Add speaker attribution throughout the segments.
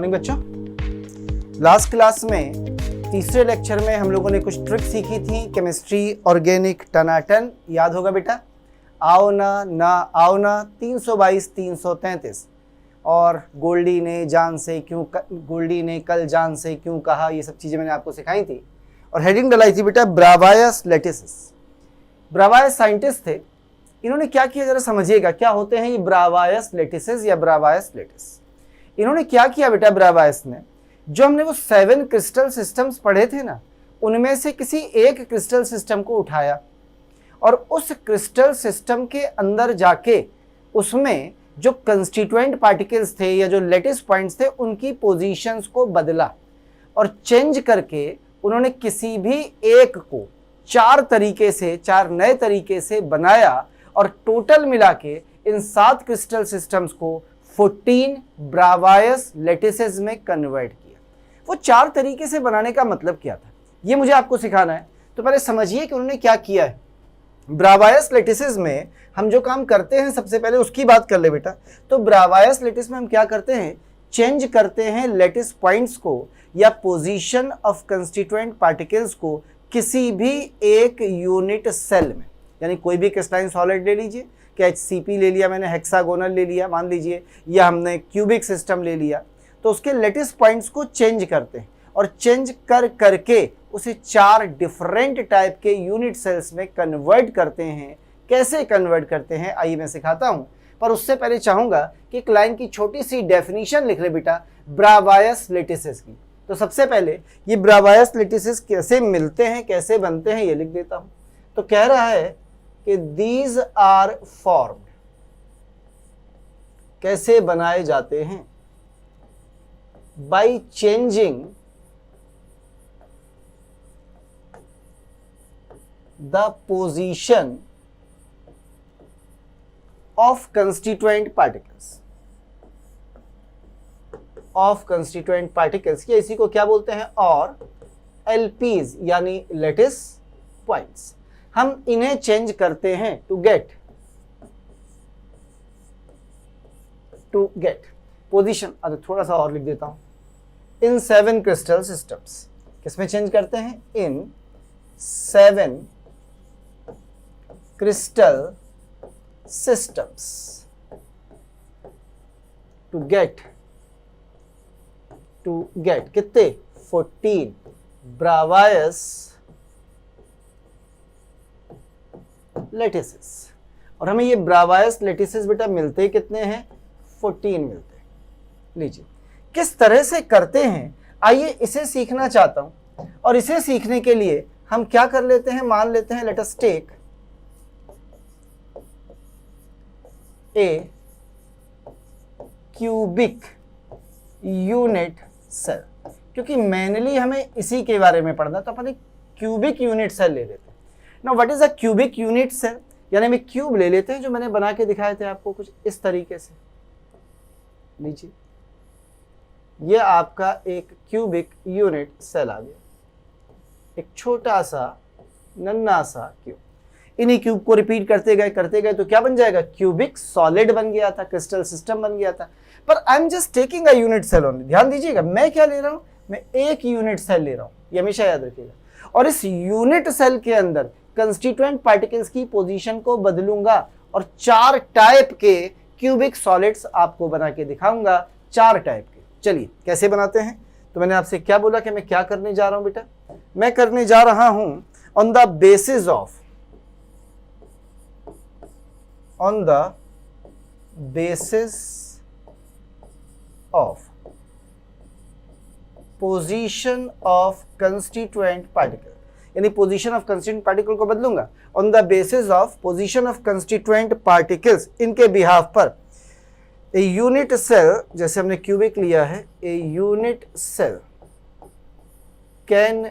Speaker 1: Morning बच्चों। Last class में तीसरे लेक्चर में हम लोगों ने कुछ ट्रिक सीखी थी, केमिस्ट्री ऑर्गेनिक टनाटन, याद होगा बेटा। आओ ना आओ ना 322 333 और गोल्डी ने कल जान से क्यों कहा, ये सब चीज़ें मैंने आपको सिखाई थी। और हेडिंग डलाई थी बेटा ब्रावायस लेटिसिस। ब्रावायस साइंटिस्ट थे, इन्होंने क्या किया जरा समझिएगा क्या होते हैं ये ब्रावायस लेटिसिस या ब्रावायस लेटिस। इन्होंने क्या किया बेटा, ब्रावायस ने जो हमने वो 7 क्रिस्टल सिस्टम्स पढ़े थे ना, उनमें से किसी एक क्रिस्टल सिस्टम को उठाया और उस क्रिस्टल सिस्टम के अंदर जाके उसमें जो कंस्टिट्यूएंट पार्टिकल्स थे या जो लेटिस पॉइंट्स थे उनकी पोजीशंस को बदला और चेंज करके उन्होंने किसी भी एक को 4 नए तरीके से बनाया और टोटल मिला के इन 7 क्रिस्टल सिस्टम्स को 14 ब्रावायस लेटिसेस में कन्वर्ट किया। वो 4 तरीके से बनाने का मतलब क्या था, ये मुझे आपको सिखाना है। तो पहले समझिए कि उन्होंने क्या किया है। ब्रावायस लेटिसेस में हम जो काम करते हैं सबसे पहले उसकी बात कर ले बेटा। तो ब्रावायस लेटिस में हम क्या करते हैं, चेंज करते हैं लेटिस पॉइंट्स को या पोजीशन ऑफ कंस्टिट्यूएंट पार्टिकल्स को किसी भी एक यूनिट सेल में। यानी कोई भी क्रिस्टलाइन सॉलिड ले लीजिए, कि HCP ले लिया मैंने, हेक्सागोनल ले लिया मान लीजिए, या हमने क्यूबिक सिस्टम ले लिया, तो उसके लेटिस पॉइंट्स को चेंज करते हैं और चेंज करके उसे 4 डिफरेंट टाइप के यूनिट सेल्स में कन्वर्ट करते हैं। कैसे कन्वर्ट करते हैं आइए मैं सिखाता हूं, पर उससे पहले चाहूंगा कि एक लाइन की छोटी सी डेफिनेशन लिख ले बेटा ब्रावायस लेटिसेस की। तो सबसे पहले ये ब्रावायस लेटिसेस कैसे मिलते हैं, कैसे बनते हैं, ये लिख देता हूं। तो कह रहा है कि these are formed, कैसे बनाए जाते हैं, by changing the position of constituent particles, या इसी को क्या बोलते हैं, और LPs यानी लेटिस पॉइंट्स। हम इन्हें चेंज करते हैं टू गेट पोजीशन। अरे थोड़ा सा और लिख देता हूं, इन 7 क्रिस्टल सिस्टम्स। किसमें चेंज करते हैं, इन 7 क्रिस्टल सिस्टम्स टू गेट कितने, 14 ब्रावायस लेटिसेस। और हमें ये ब्रावायस लेटिसेस बेटा मिलते कितने हैं, 14 मिलते हैं। लीजिए किस तरह से करते हैं, आइए इसे सीखना चाहता हूं। और इसे सीखने के लिए हम क्या कर लेते हैं, मान लेते हैं let us take a cubic unit cell, क्योंकि मेनली हमें इसी के बारे में पढ़ना, तो अपन एक क्यूबिक यूनिट सेल ले लेते हैं। Now what is a cubic unit cell, यानी हम एक क्यूब ले लेते हैं जो मैंने बना के दिखाए थे आपको कुछ इस तरीके से। लीजिए ये आपका एक क्यूबिक यूनिट सेल आ गया, एक छोटा सा नन्हा सा क्यूब। इन्हीं क्यूब को रिपीट करते गए तो क्या बन जाएगा, क्यूबिक सॉलिड बन गया था, क्रिस्टल सिस्टम बन गया था। पर I am just taking a unit cell only. ध्यान दीजिएगा मैं क्या ले रहा हूं, मैं एक यूनिट सेल ले रहा हूं, ये हमेशा याद रखिएगा। और इस यूनिट सेल के अंदर कंस्टिट्यूएंट पार्टिकल्स की पोजीशन को बदलूंगा और 4 टाइप के क्यूबिक सॉलिड्स आपको बना के दिखाऊंगा, 4 टाइप के। चलिए कैसे बनाते हैं। तो मैंने आपसे क्या बोला कि मैं क्या करने जा रहा हूं बेटा, मैं करने जा रहा हूं on the basis of position of constituent particle, यानी पोजीशन ऑफ कंस्टिट्यूएंट पार्टिकल को बदलूंगा on the basis of position of constituent particles. इनके बिहाफ पर ए यूनिट सेल, जैसे हमने क्यूबिक लिया है, a unit cell can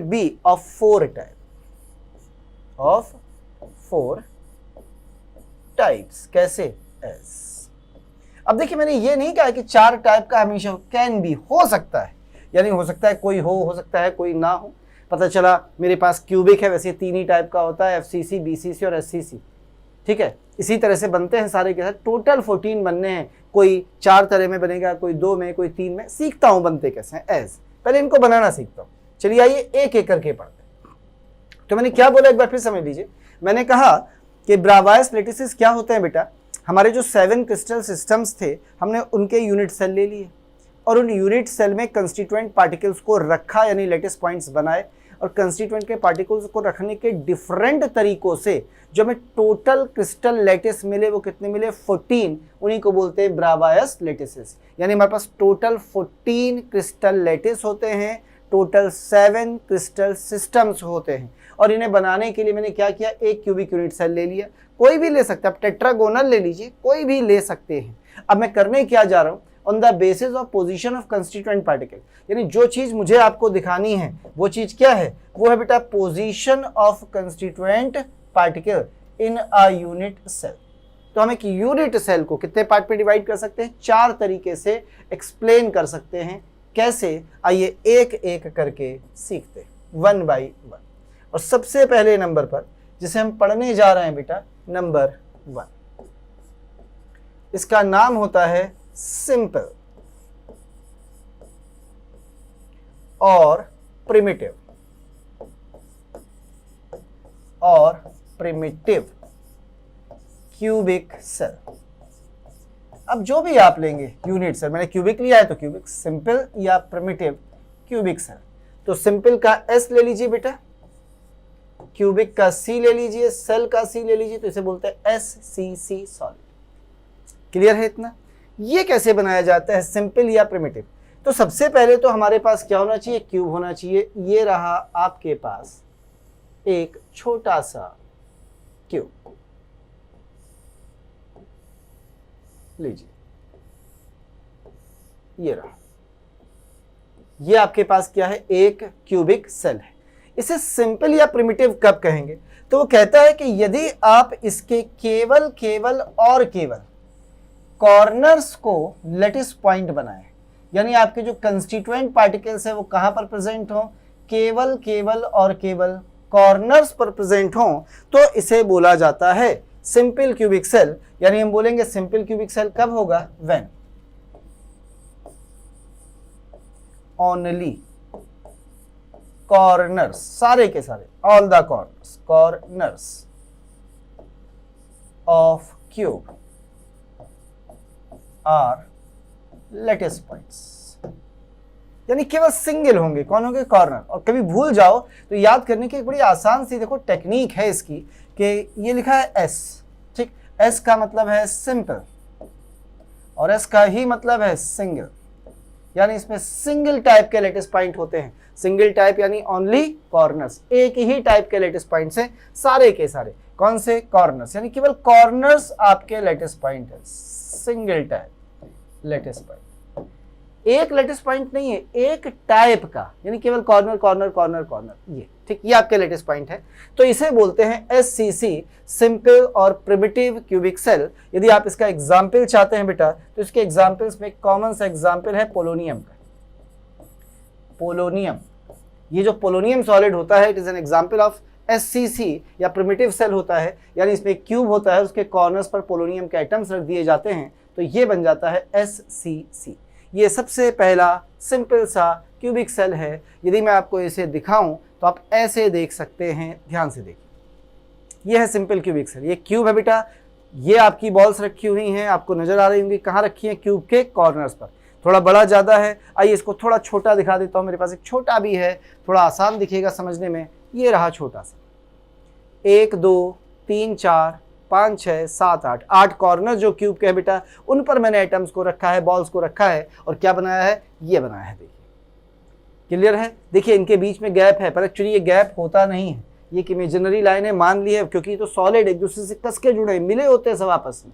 Speaker 1: be of 4 types. कैसे, एस। अब देखिए मैंने ये नहीं कहा कि 4 टाइप का हमेशा, कैन बी, हो सकता है, यानी हो सकता है कोई हो सकता है कोई ना हो। पता चला मेरे पास क्यूबिक है, वैसे 3 ही टाइप का होता है, FCC, BCC और SCC। ठीक है, इसी तरह से बनते हैं सारे के साथ, टोटल 14 बनने हैं। कोई 4 तरह में बनेगा, कोई 2 में, कोई 3 में। सीखता हूं बनते कैसे हैं एज, पहले इनको बनाना सीखता हूं। चलिए आइए एक एक करके पढ़ते हैं। तो मैंने क्या बोला एक बार फिर समझ लीजिए। मैंने कहा कि ब्रावायस लेटिसेस क्या होते हैं बेटा, हमारे जो 7 क्रिस्टल सिस्टम्स थे हमने उनके यूनिट सेल ले लिए और उन यूनिट सेल में कंस्टिट्यूएंट पार्टिकल्स को रखा, यानी लेटिस पॉइंट्स बनाए। और कंस्टिट्यूएंट के पार्टिकल्स को रखने के डिफरेंट तरीकों से जो हमें टोटल क्रिस्टल लेटिस मिले, वो कितने मिले 14, उन्हीं को बोलते हैं ब्रावायस लेटिसेस। यानी हमारे पास टोटल 14 क्रिस्टल लेटिस होते हैं, टोटल 7 क्रिस्टल सिस्टम्स होते हैं। और इन्हें बनाने के लिए मैंने क्या किया, एक क्यूबिक यूनिट सेल ले लिया, कोई भी ले सकते हैं, आप टेट्रागोनल ले लीजिए, कोई भी ले सकते हैं। अब मैं करने क्या जा रहा हूँ, on the basis of position of constituent particle, यानी जो चीज मुझे आपको दिखानी है वो चीज क्या है, वो है बेटा position of constituent particle in a unit cell. तो हम एक यूनिट सेल को कितने पार्ट में डिवाइड कर सकते हैं, 4 तरीके से एक्सप्लेन कर सकते हैं। कैसे, आइए एक एक करके सीखते हैं 1 by 1। और सबसे पहले नंबर पर जिसे हम पढ़ने जा रहे हैं बेटा, नंबर 1, इसका नाम होता है सिंपल और प्रिमिटिव क्यूबिक सेल। अब जो भी आप लेंगे यूनिट सेल, मैंने क्यूबिक लिया है तो क्यूबिक, सिंपल या प्रिमिटिव क्यूबिक सेल। तो सिंपल का S ले लीजिए बेटा, क्यूबिक का C ले लीजिए, सेल का C ले लीजिए, तो इसे बोलते हैं SCC सॉलिड। क्लियर है इतना? ये कैसे बनाया जाता है सिंपल या प्रिमिटिव? तो सबसे पहले तो हमारे पास क्या होना चाहिए, क्यूब होना चाहिए। ये रहा आपके पास एक छोटा सा क्यूब, लीजिए ये रहा, ये आपके पास क्या है, एक क्यूबिक सेल है। इसे सिंपल या प्रिमिटिव कब कहेंगे, तो वो कहता है कि यदि आप इसके केवल कॉर्नर्स को लेटिस पॉइंट बनाएं, यानी आपके जो कंस्टिट्यूएंट पार्टिकल्स है वो कहां पर प्रेजेंट हो, केवल कॉर्नर्स पर प्रेजेंट हो, तो इसे बोला जाता है सिंपल क्यूबिक सेल। यानी हम बोलेंगे सिंपल क्यूबिक सेल कब होगा, व्हेन ओनली कॉर्नर्स, सारे के सारे, all the corners of cube are lattice points, यानी केवल सिंगल होंगे। कौन होंगे, कॉर्नर। और कभी भूल जाओ तो याद करने की एक बड़ी आसान सी देखो टेक्निक है इसकी, कि ये लिखा है S, ठीक, S का मतलब है सिंपल और S का ही मतलब है सिंगल, यानी इसमें सिंगल टाइप के लेटिस पॉइंट होते हैं। सिंगल टाइप यानी ओनली कॉर्नर्स, एक ही टाइप के लेटिस पॉइंट्स हैं सारे के सारे। कौन से, कॉर्नर्स, यानी केवल कॉर्नर्स आपके लेटिस पॉइंट है, सिंगल टाइप लेटिस पॉइंट। एक लेटिस पॉइंट नहीं है, एक टाइप का, यानी केवल कॉर्नर, ये ठीक, ये आपके लेटिस पॉइंट है। तो इसे बोलते हैं SCC, सिंपल और प्रिमिटिव क्यूबिक सेल। यदि आप इसका एग्जाम्पल चाहते हैं बेटा, तो इसके एग्जाम्पल्स में एक कॉमन सा एग्जाम्पल है पोलोनियम का। पोलोनियम, ये जो पोलोनियम सॉलिड होता है, it is an example of SCC या प्रिमिटिव सेल होता है, यानी इसमें एक क्यूब होता है, उसके कॉर्नर्स पर पोलोनियम के एटम्स रख दिए जाते हैं, तो ये बन जाता है SCC। ये सबसे पहला सिंपल सा क्यूबिक सेल है। यदि मैं आपको इसे दिखाऊं तो आप ऐसे देख सकते हैं, ध्यान से देखिए, ये है सिंपल क्यूबिक सेल। ये क्यूब है बेटा, ये आपकी बॉल्स रखी हुई हैं, आपको नजर आ रही होंगी, कहाँ रखी हैं, क्यूब के कॉर्नर्स पर। थोड़ा बड़ा ज़्यादा है, आइए इसको थोड़ा छोटा दिखा देता हूँ। मेरे पास एक छोटा भी है, थोड़ा आसान दिखेगा समझने में। ये रहा छोटा सा, 1 2 3 4 5 6 7 8 कॉर्नर जो क्यूब के है बेटा, उन पर मैंने एटम्स को रखा है, बॉल्स को रखा है, और क्या बनाया है, ये बनाया है। देखिए क्लियर है? देखिए इनके बीच में गैप है, पर एक्चुअली ये गैप होता नहीं है, ये एक इमेजिनरी लाइन है, मान ली है, क्योंकि तो सॉलिड एक दूसरे से कस के जुड़े मिले होते हैं, सब आपस में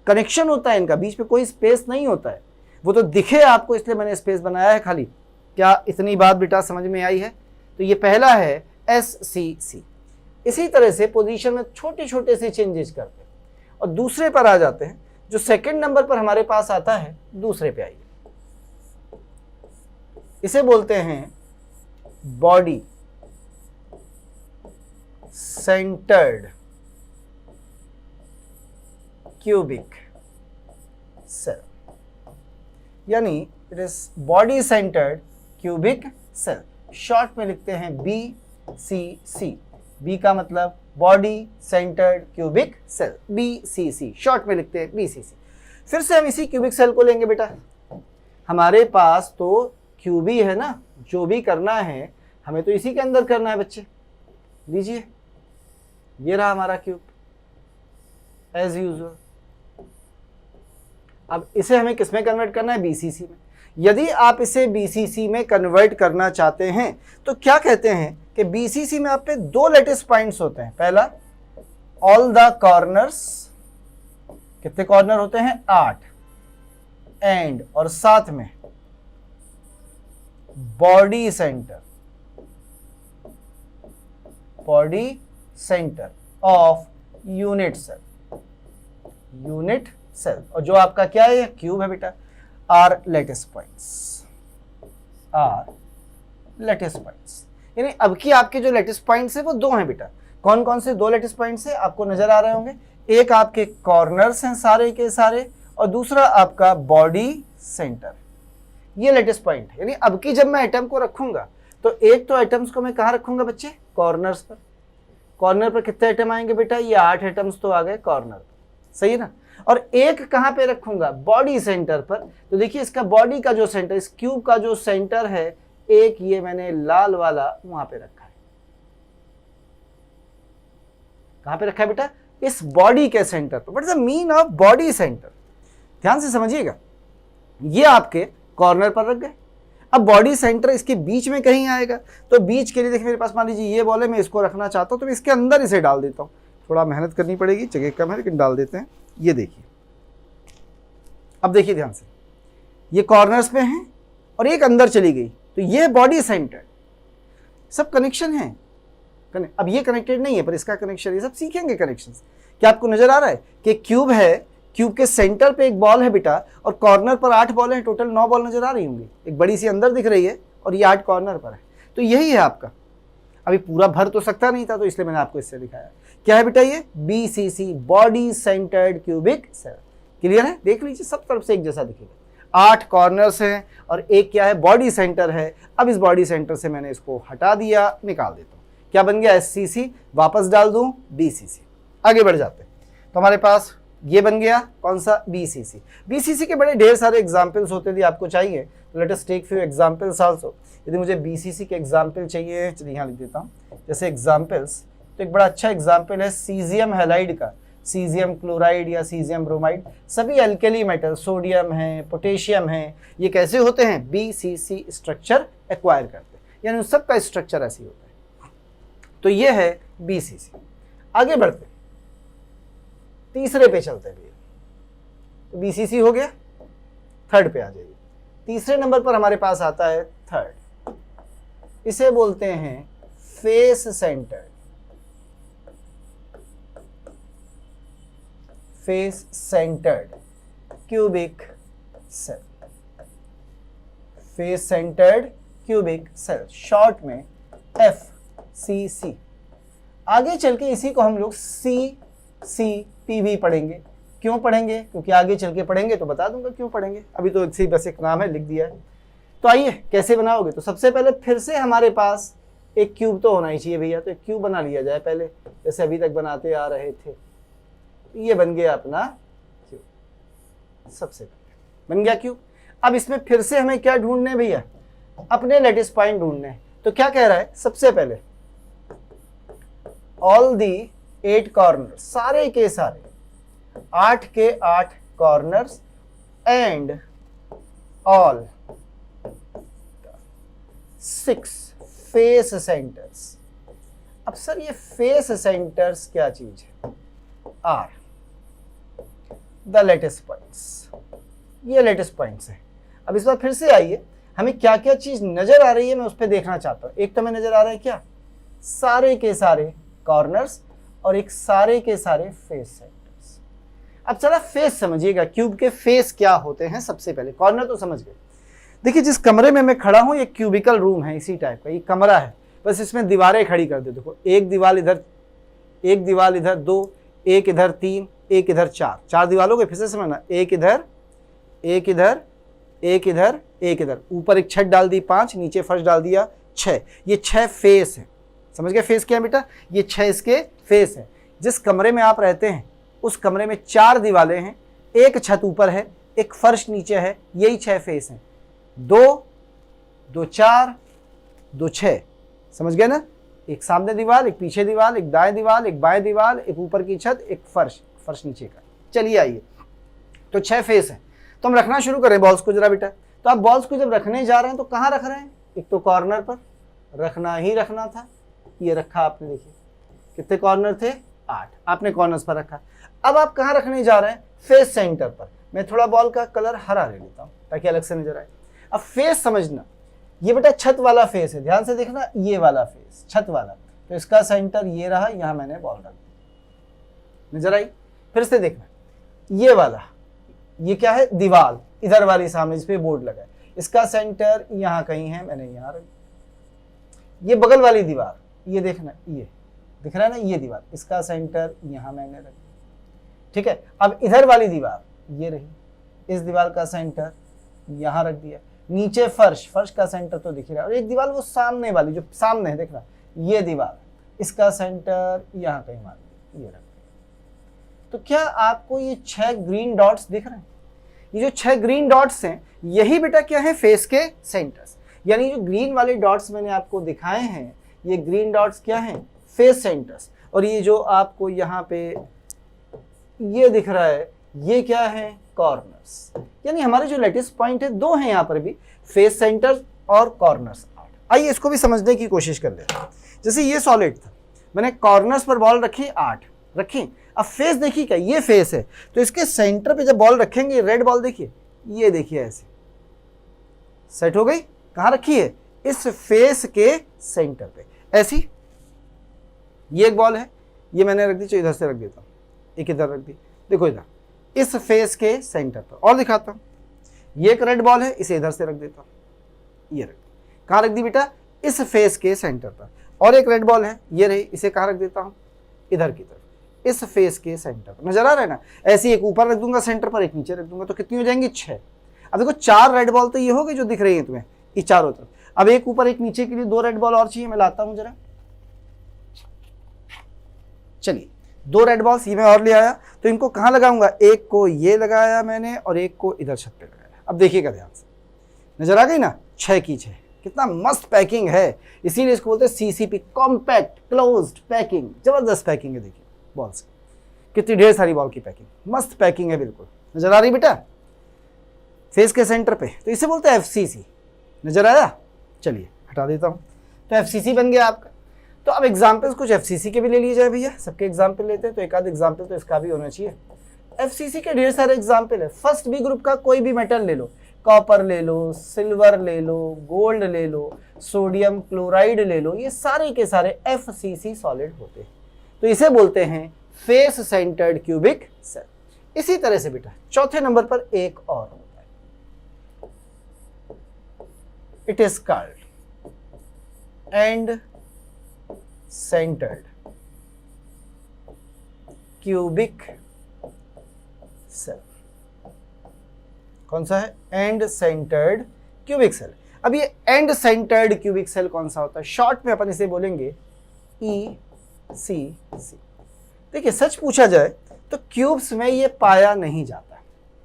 Speaker 1: कनेक्शन होता है इनका, बीच में कोई स्पेस नहीं होता है। वो तो दिखे आपको, इसलिए मैंने स्पेस बनाया है खाली। क्या इतनी बात बेटा समझ में आई है? तो ये पहला है SCC। इसी तरह से पोजीशन में छोटे छोटे से चेंजेस करते हैं और दूसरे पर आ जाते हैं। जो सेकंड नंबर पर हमारे पास आता है, दूसरे पे आइए, इसे बोलते हैं बॉडी सेंटर्ड क्यूबिक सेल, यानी it is body centred cubic cell. Short में लिखते हैं BCC। बी का मतलब body centred cubic cell, BCC। Short में लिखते हैं BCC। फिर से हम इसी क्यूबिक सेल को लेंगे बेटा। हमारे पास तो क्यूब ही है ना, जो भी करना है हमें तो इसी के अंदर करना है बच्चे। लीजिए, ये रहा हमारा क्यूब एज यूजुअल। अब इसे हमें किस में कन्वर्ट करना है? BCC में। यदि आप इसे BCC में कन्वर्ट करना चाहते हैं तो क्या कहते हैं कि BCC में आप पे 2 लेटिस पॉइंट्स होते हैं। पहला, ऑल द कॉर्नर्स, कितने कॉर्नर होते हैं? 8, एंड, और साथ में body centre, body centre of unit cell, unit cell. और जो आपका क्या है? क्यूब है बेटा। Are lattice points, are lattice points. यानी अब की आपके जो लेटिस पॉइंट्स है वो 2 हैं बेटा। कौन कौन से 2 लेटिस पॉइंट्स है आपको नजर आ रहे होंगे? एक आपके कॉर्नर्स हैं सारे के सारे, और दूसरा आपका बॉडी सेंटर। ये लेटिस पॉइंट है। यानी अब की जब मैं एटम को रखूंगा तो एक तो एटम्स को मैं कहाँ रखूंगा बच्चे? कॉर्नर्स पर। कॉर्नर पर कितने एटम आएंगे बेटा? ये 8 एटम्स तो आ गए कॉर्नर पर, सही है ना। और एक कहाँ पे रखूंगा? बॉडी सेंटर पर। तो देखिए, इसका बॉडी का जो सेंटर, इस क्यूब का जो सेंटर है, एक ये मैंने लाल वाला वहां पे रखा है। कहां पे रखा है बेटा? इस बॉडी के सेंटर पर। What is the mean of body centre? ध्यान से समझिएगा। ये आपके कॉर्नर पर रख गए। अब बॉडी सेंटर इसके बीच में कहीं आएगा, तो बीच के लिए देखिए मेरे पास मान लीजिए ये बॉल है, मैं इसको रखना चाहता हूं तो मैं इसके अंदर इसे डाल देता हूं। थोड़ा मेहनत करनी पड़ेगी, जगह कम है लेकिन डाल देते हैं। ये देखिए, अब देखिए ध्यान से, ये कॉर्नर्स पे हैं और एक अंदर चली गई, तो ये बॉडी सेंटर। सब कनेक्शन है। अब ये कनेक्टेड नहीं है पर इसका कनेक्शन, ये सब सीखेंगे कनेक्शंस। क्या आपको नजर आ रहा है कि क्यूब है, क्यूब के सेंटर पे एक बॉल है बेटा, और कॉर्नर पर 8 बॉल है, टोटल 9 बॉल नजर आ रही होंगी। एक बड़ी सी अंदर दिख रही है और ये 8 कॉर्नर पर है। तो यही है आपका। अभी पूरा भर तो सकता नहीं था, तो इसलिए मैंने आपको इससे दिखाया। क्या है बेटा? ये BCC, body centred cubic cell. Clear है? देख लीजिए, सब तरफ से एक जैसा दिखेगा। 8 कॉर्नर्स हैं और एक क्या है? बॉडी सेंटर है। अब इस बॉडी सेंटर से मैंने इसको हटा दिया, निकाल देता हूं। क्या बन गया? SCC। वापस डाल दूं BCC। आगे बढ़ जाते हैं तो हमारे पास ये बन गया कौन सा? BCC। BCC के बड़े ढेर सारे एग्जाम्पल्स होते हैं, यदि आपको चाहिए तो let us take few examples also. यदि मुझे BCC के एग्जाम्पल चाहिए, चलिए यहाँ लिख देता हूँ। जैसे एग्जाम्पल्स, तो एक बड़ा अच्छा एग्जाम्पल है सीजियम हैलाइड का। सीजियम क्लोराइड या सीजियम ब्रोमाइड, सभी अल्कली मेटल, सोडियम है, पोटेशियम है, ये कैसे होते हैं? BCC स्ट्रक्चर एक्वायर करते हैं, यानी उन सब का स्ट्रक्चर ऐसे होता है। तो ये है BCC। आगे बढ़ते, तीसरे पे चलते हैं भैया। तो BCC हो गया, थर्ड पे आ जाइए। तीसरे नंबर पर हमारे पास आता है थर्ड, इसे बोलते हैं face centred, face centred cubic cell. Face centred cubic cell, short में FCC। आगे चल के इसी को हम लोग CCP भी पढ़ेंगे। क्यों पढ़ेंगे? क्योंकि आगे चल के पढ़ेंगे तो बता दूंगा क्यों पढ़ेंगे। अभी तो इसी बस एक नाम है, लिख दिया है। तो आइए कैसे बनाओगे। तो सबसे पहले फिर से हमारे पास एक क्यूब तो होना ही चाहिए भैया, तो एक क्यूब बना लिया जाए पहले, जैसे अभी तक बनाते आ रहे थे। ये बन गया अपना क्यूब। सबसे पहले बन गया क्यूब। अब इसमें फिर से हमें क्या ढूंढने हैं भैया? अपने लेटिस पॉइंट ढूंढने हैं। तो क्या कह रहा है? सबसे पहले ऑल दी 8 कॉर्नर, सारे के सारे 8 के 8 corners and all 6 face centres. अब सर ये फेस सेंटर्स क्या चीज है? Are the lattice points. ये लेटेस्ट पॉइंट्स है। अब इस बार फिर से आइए, हमें क्या क्या चीज नजर आ रही है मैं उस पर देखना चाहता हूं। एक तो हमें नजर आ रहा है क्या? सारे के सारे कॉर्नर्स और एक सारे के सारे फेस सेंटर्स। अब चला फेस समझिएगा, क्यूब के फेस क्या होते हैं। सबसे पहले कॉर्नर तो समझ गए। देखिए जिस कमरे में मैं खड़ा हूं ये क्यूबिकल रूम है, इसी टाइप का ये कमरा है, बस इसमें दीवारें खड़ी कर दे। देखो एक दीवार इधर, 2, एक इधर 3, एक इधर, चार दीवालों के, फिर से समझना, एक इधर, एक इधर, एक इधर, एक इधर, ऊपर एक छत डाल दी 5, नीचे फर्श डाल दिया 6। ये 6 फेस है। समझ गए फेस क्या है बेटा? ये 6 इसके फेस है। जिस कमरे में आप रहते हैं उस कमरे में 4 दीवारें हैं, एक छत ऊपर है, एक फर्श नीचे है, यही 6 फेस हैं। 2 2 4 2 6, समझ गए ना? एक सामने दीवार, एक पीछे दीवार, एक दाएं दीवार, एक बाएं दीवार, एक ऊपर की छत, एक फर्श नीचे का। चलिए आइए, तो 6 फेस है। तो हम रखना शुरू करें बॉल्स को जरा बेटा। तो आप बॉल्स को जब रखने जा रहे हैं तो कहाँ रख रहे हैं? एक तो कॉर्नर पर रखना ही रखना था, ये रखा आपने। देखिए कितने कॉर्नर थे? 8, आपने कॉर्नर्स पर रखा। अब आप कहाँ रखने जा रहे हैं? फेस सेंटर पर। मैं थोड़ा बॉल का कलर हरा ले लेता हूँ ताकि अलग से नजर आए। अब फेस समझना, ये बेटा छत वाला फेस है, ध्यान से देखना, ये वाला फेस छत वाला। तो इसका सेंटर ये रहा, यहाँ मैंने बॉल रख दी, नजर आई? फिर से देखना, ये वाला, ये क्या है? दीवार इधर वाली सामने जिस पे बोर्ड लगा है, इसका सेंटर यहाँ कहीं है, मैंने यहाँ रख दी। ये बगल वाली दीवार, ये देखना, ये दिख रहा है ना, ये दीवार, इसका सेंटर यहाँ मैंने रख दिया। ठीक है, अब इधर वाली दीवार ये रही, इस दीवार का सेंटर यहाँ रख दिया। नीचे फर्श का सेंटर तो दिख रहा है, और एक दीवार वो सामने वाली जो सामने है, देखना, ये दीवार, इसका सेंटर यहाँ कहीं मान ली, ये रख दिया। तो क्या आपको ये 6 ग्रीन डॉट्स दिख रहे हैं? ये जो 6 ग्रीन डॉट्स हैं, यही बेटा क्या है? फेस के सेंटर्स। यानी जो ग्रीन वाले डॉट्स मैंने आपको दिखाए हैं, ये ग्रीन डॉट्स क्या हैं? Face centres. और ये जो आपको यहाँ पे ये दिख रहा है, ये क्या है? कॉर्नर्स। यानी हमारे जो लेटेस्ट पॉइंट है 2 हैं यहाँ पर भी, फेस सेंटर्स और कॉर्नर्स। आइए इसको भी समझने की कोशिश कर लेते हैं। जैसे ये सॉलिड था, मैंने कॉर्नर्स पर बॉल रखी 8 रखी। अब फेस देखिए, क्या ये फेस है, तो इसके सेंटर पे जब बॉल रखेंगे, रेड बॉल देखिए, ये देखिए ऐसे सेट हो गई। कहाँ रखी है? इस फेस के सेंटर पे, ऐसी। ये एक बॉल है, ये मैंने रख दी, तो इधर से रख देता हूँ, एक इधर रख दी, देखो इधर इस फेस के सेंटर पर। और दिखाता हूँ, ये एक रेड बॉल है, इसे इधर से रख देता हूँ, ये रख, कहाँ रख दी बेटा? इस फेस के सेंटर पर। और एक रेड बॉल है, ये रही, इसे कहाँ रख देता हूँ? इधर की तरफ, इस फेस के सेंटर पर। नजर आ रहा है ना? ऐसे एक ऊपर रख दूंगा सेंटर पर, एक नीचे रख दूंगा, तो कितनी हो जाएंगी? 6। अब देखो 4 रेड बॉल तो ये हो गई जो दिख रही है तुम्हें, ये चारों तरफ। अब एक ऊपर एक नीचे के लिए 2 रेड बॉल और चाहिए, मैं लाता हूं जरा। चलिए 2 रेड बॉल्स ये मैं और ले आया, तो इनको कहाँ लगाऊंगा? एक को ये लगाया मैंने और एक को इधर छत पे लगाया। अब देखिएगा ध्यान से, नजर आ गई ना? 6 की 6, कितना मस्त पैकिंग है। इसीलिए इसको बोलते हैं सीसीपी, कॉम्पैक्ट क्लोज्ड पैकिंग। जबरदस्त पैकिंग है, देखिए बॉल्स की, कितनी ढेर सारी बॉल की पैकिंग, मस्त पैकिंग है बिल्कुल। नजर आ रही बेटा? फेस के सेंटर पे, तो इसे बोलते हैं एफसीसी। नजर आया? चलिए हटा देता हूं, तो एफसीसी बन गया आपका। तो अब एग्जाम्पल्स कुछ एफसीसी के भी ले लिए जाए भैया, सबके एग्जाम्पल लेते हैं, तो एक आध एग्जाम्पल तो इसका भी होना चाहिए। एफसीसी के ढेर सारे एग्जाम्पल है। फर्स्ट बी ग्रुप का कोई भी मेटल ले लो, कॉपर ले लो, सिल्वर ले लो, गोल्ड ले लो, सोडियम क्लोराइड ले लो, ये सारे के सारे एफसीसी सॉलिड होते हैं। तो इसे बोलते हैं फेस सेंटर्ड क्यूबिक सेल। इसी तरह से बेटा चौथे नंबर पर एक और होता है, it is called end centred cubic cell. कौन सा है? End centred cubic cell. अब ये एंड सेंटर्ड क्यूबिक सेल कौन सा होता है? शॉर्ट में अपन इसे बोलेंगे ECC। देखिए सच पूछा जाए तो क्यूब्स में ये पाया नहीं जाता,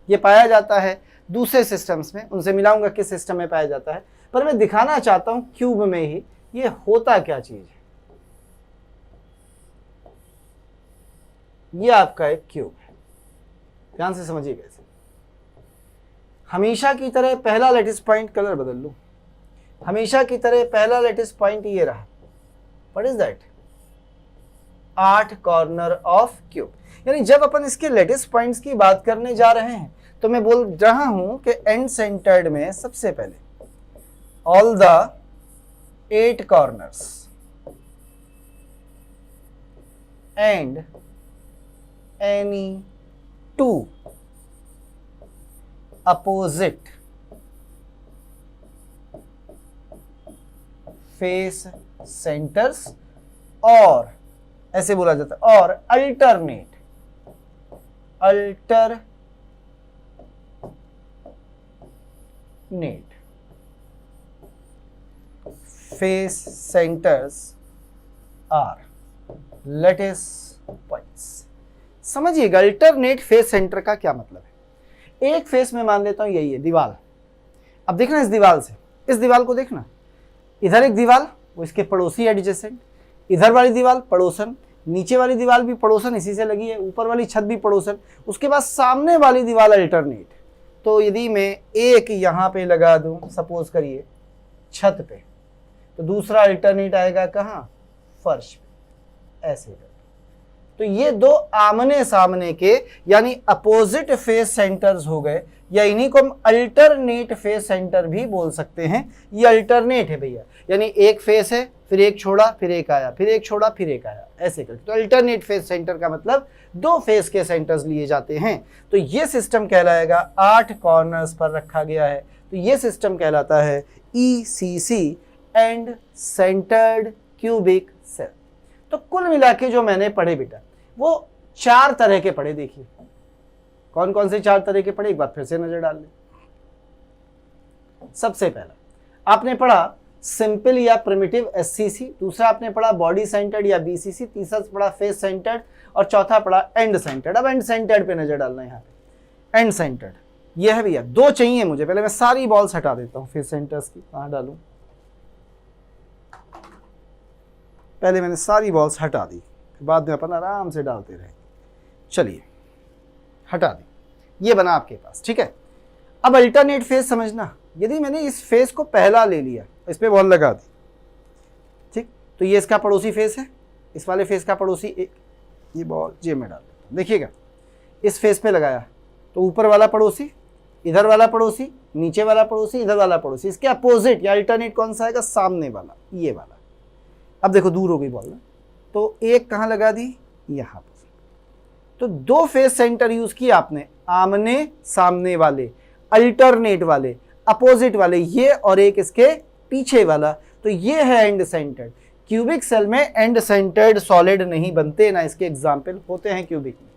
Speaker 1: ये पाया जाता है दूसरे सिस्टम्स में, उनसे मिलाऊंगा किस सिस्टम में पाया जाता है, पर मैं दिखाना चाहता हूं क्यूब में ही ये होता क्या चीज है। ये आपका एक क्यूब है, ध्यान से समझिएगा इसे। हमेशा की तरह पहला लेटेस्ट पॉइंट, कलर बदल लूं, हमेशा की तरह पहला लेटेस्ट पॉइंट ये रहा। What is that? 8 corner of cube. यानी जब अपन इसके लेटेस्ट पॉइंट्स की बात करने जा रहे हैं तो मैं बोल रहा हूं कि एंड सेंटर्ड में सबसे पहले all the 8 corners and any 2 opposite face centres, और ऐसे बोला जाता है, और alternate alternate face centres are lattice points. समझिएगा अल्टरनेट फेस सेंटर का क्या मतलब है। एक फेस में मान लेता हूं यही है दीवार। अब देखना इस दीवार से, इस दीवार को देखना, इधर एक दीवार, वो इसके पड़ोसी एडजेसेंट, इधर वाली दीवार पड़ोसन, नीचे वाली दीवार भी पड़ोसन इसी से लगी है, ऊपर वाली छत भी पड़ोसन, उसके बाद सामने वाली दीवार अल्टरनेट। तो यदि मैं एक यहां पे लगा दूं, सपोज करिए छत पे, तो दूसरा अल्टरनेट आएगा कहां, फर्श पे, ऐसे कर। तो ये दो आमने सामने के यानी अपोजिट फेस सेंटर्स हो गए, या इन्हीं को हम अल्टरनेट फेस सेंटर भी बोल सकते हैं। ये अल्टरनेट है भैया, यानी एक फेस है, फिर एक छोड़ा, फिर एक आया, फिर एक छोड़ा, फिर एक आया, ऐसे करके। तो अल्टरनेट फेस सेंटर का मतलब दो फेस के सेंटर्स लिए जाते हैं। तो ये सिस्टम कहलाएगा, 8 कॉर्नर्स पर रखा गया है, तो ये सिस्टम कहलाता है ECC, end centred cubic cell. तो कुल मिला के जो मैंने पढ़े बेटा, वो 4 तरह के पढ़े। देखिए कौन कौन से 4 तरह के पढ़े, एक बार फिर से नजर डाल लें। सबसे पहला आपने पढ़ा सिंपल या प्रिमिटिव SCC, दूसरा आपने पढ़ा बॉडी सेंटर्ड या BCC, तीसरा पढ़ा फेस सेंटर्ड, और चौथा पढ़ा एंड सेंटर्ड। अब एंड सेंटर्ड पे नजर डालना है। यहाँ पे एंड सेंटर्ड ये है भैया, 2 चाहिए मुझे। पहले मैं सारी बॉल्स हटा देता हूँ फेस सेंटर्स की। कहाँ डालूं, पहले मैंने सारी बॉल्स हटा दी, बाद में अपन आराम से डालते रहे। चलिए हटा दी, ये बना आपके पास, ठीक है। अब अल्टरनेट फेस समझना, यदि मैंने इस फेस को पहला ले लिया, इस पे बॉल लगा दी, ठीक, तो ये इसका पड़ोसी फेस है, इस वाले फेस का पड़ोसी एक, ये बॉल जेब में डाल देता हूं। देखिएगा इस फेस पे लगाया तो ऊपर वाला पड़ोसी, इधर वाला पड़ोसी, नीचे वाला पड़ोसी, इधर वाला पड़ोसी, इसके अपोजिट या अल्टरनेट कौन सा आएगा, सामने वाला, ये वाला। अब देखो दूर हो गई बॉल ना, तो एक कहाँ लगा दी, यहाँ पर। तो 2 फेस सेंटर यूज किए आपने, आमने सामने वाले, अल्टरनेट वाले, अपोजिट वाले, ये और एक इसके पीछे वाला। तो ये है एंड सेंटर्ड। क्यूबिक सेल में एंड सेंटर्ड सॉलिड नहीं बनते, ना इसके एग्जाम्पल होते हैं क्यूबिक में,